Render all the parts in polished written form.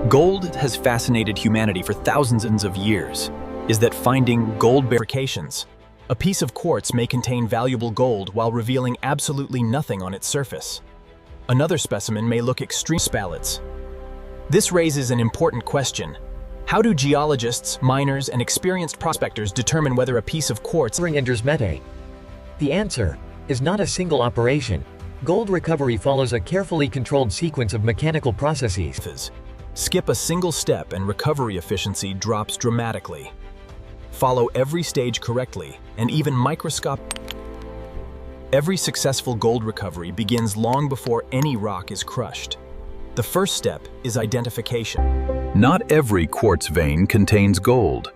Gold has fascinated humanity for thousands of years. Is that finding gold fabrications? A piece of quartz may contain valuable gold while revealing absolutely nothing on its surface. Another specimen may look extreme pallets. This raises an important question. How do geologists, miners, and experienced prospectors determine whether a piece of quartz enters mete? The answer is not a single operation. Gold recovery follows a carefully controlled sequence of mechanical processes. Skip a single step and recovery efficiency drops dramatically. Follow every stage correctly, and even Every successful gold recovery begins long before any rock is crushed. The first step is identification. Not every quartz vein contains gold.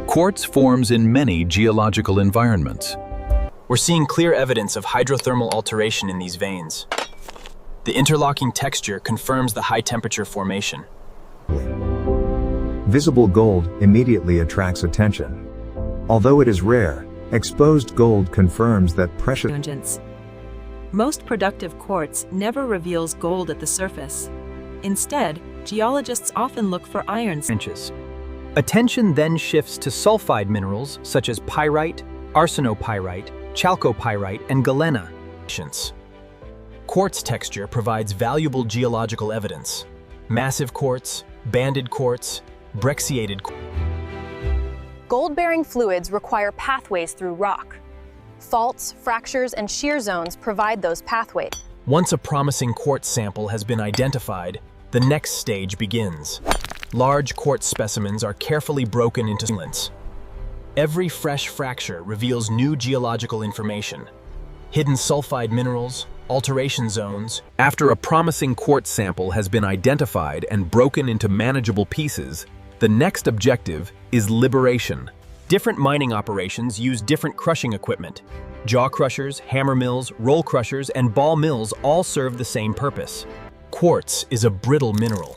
Quartz forms in many geological environments. We're seeing clear evidence of hydrothermal alteration in these veins. The interlocking texture confirms the high-temperature formation. Visible gold immediately attracts attention. Although it is rare, exposed gold confirms that precious. Most productive quartz never reveals gold at the surface. Instead, geologists often look for iron inches. Attention then shifts to sulfide minerals such as pyrite, arsenopyrite, chalcopyrite, and galena. Quartz texture provides valuable geological evidence. Massive quartz, banded quartz, brecciated quartz. Gold-bearing fluids require pathways through rock. Faults, fractures, and shear zones provide those pathways. Once a promising quartz sample has been identified, the next stage begins. Large quartz specimens are carefully broken into segments. Every fresh fracture reveals new geological information. Hidden sulfide minerals, alteration zones. After a promising quartz sample has been identified and broken into manageable pieces, the next objective is liberation. Different mining operations use different crushing equipment. Jaw crushers, hammer mills, roll crushers, and ball mills all serve the same purpose. Quartz is a brittle mineral.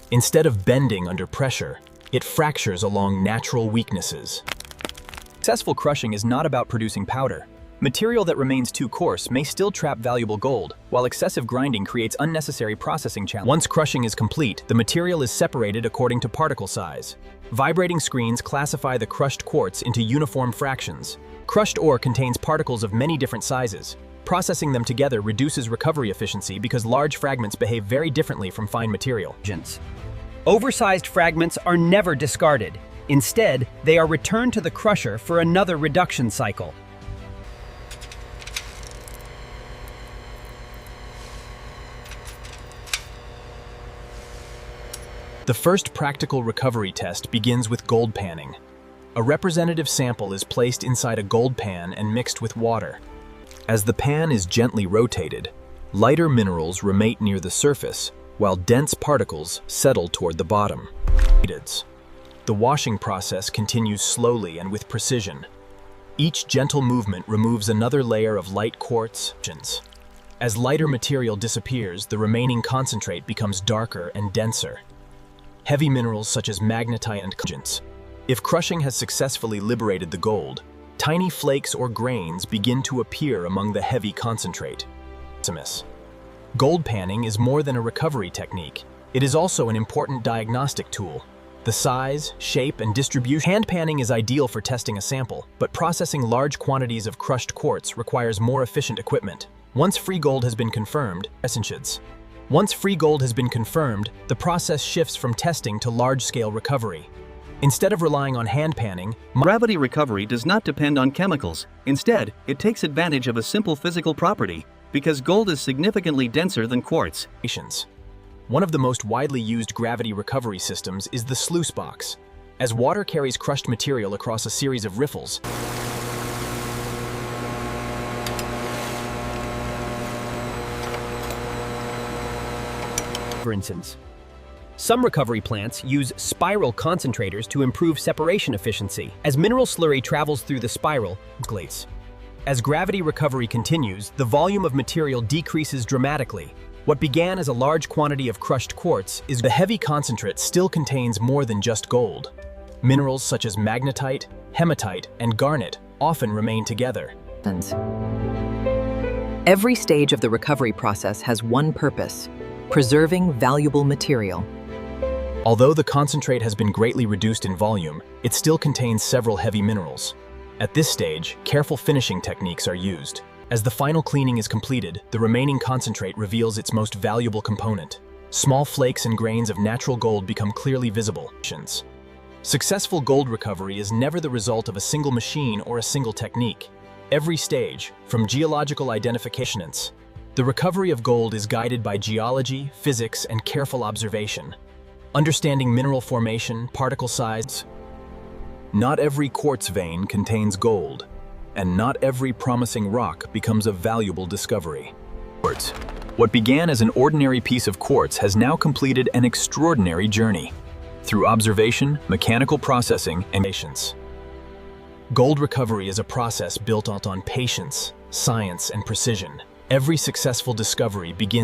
Instead of bending under pressure, it fractures along natural weaknesses. Successful crushing is not about producing powder. Material that remains too coarse may still trap valuable gold, while excessive grinding creates unnecessary processing challenges. Once crushing is complete, the material is separated according to particle size. Vibrating screens classify the crushed quartz into uniform fractions. Crushed ore contains particles of many different sizes. Processing them together reduces recovery efficiency because large fragments behave very differently from fine material. Oversized fragments are never discarded. Instead, they are returned to the crusher for another reduction cycle. The first practical recovery test begins with gold panning. A representative sample is placed inside a gold pan and mixed with water. As the pan is gently rotated, lighter minerals remain near the surface, while dense particles settle toward the bottom. The washing process continues slowly and with precision. Each gentle movement removes another layer of light quartz. As lighter material disappears, the remaining concentrate becomes darker and denser. Heavy minerals such as magnetite and congents. If crushing has successfully liberated the gold, tiny flakes or grains begin to appear among the heavy concentrate. Gold panning is more than a recovery technique. It is also an important diagnostic tool. The size, shape, and distribution. Hand panning is ideal for testing a sample, but processing large quantities of crushed quartz requires more efficient equipment. Once free gold has been confirmed, the process shifts from testing to large-scale recovery. Instead of relying on hand panning, gravity recovery does not depend on chemicals. Instead, it takes advantage of a simple physical property, because gold is significantly denser than quartz. One of the most widely used gravity recovery systems is the sluice box. As water carries crushed material across a series of riffles, for instance. Some recovery plants use spiral concentrators to improve separation efficiency. As mineral slurry travels through the spiral, as gravity recovery continues, the volume of material decreases dramatically. What began as a large quantity of crushed quartz is the heavy concentrate still contains more than just gold. Minerals such as magnetite, hematite, and garnet often remain together. Every stage of the recovery process has one purpose: preserving valuable material. Although the concentrate has been greatly reduced in volume, it still contains several heavy minerals. At this stage, careful finishing techniques are used. As the final cleaning is completed, the remaining concentrate reveals its most valuable component. Small flakes and grains of natural gold become clearly visible. Successful gold recovery is never the result of a single machine or a single technique. Every stage, from geological identification, the recovery of gold is guided by geology, physics, and careful observation. Understanding mineral formation, particle size. Not every quartz vein contains gold, and not every promising rock becomes a valuable discovery. Quartz. What began as an ordinary piece of quartz has now completed an extraordinary journey through observation, mechanical processing, and patience. Gold recovery is a process built on patience, science, and precision. Every successful discovery begins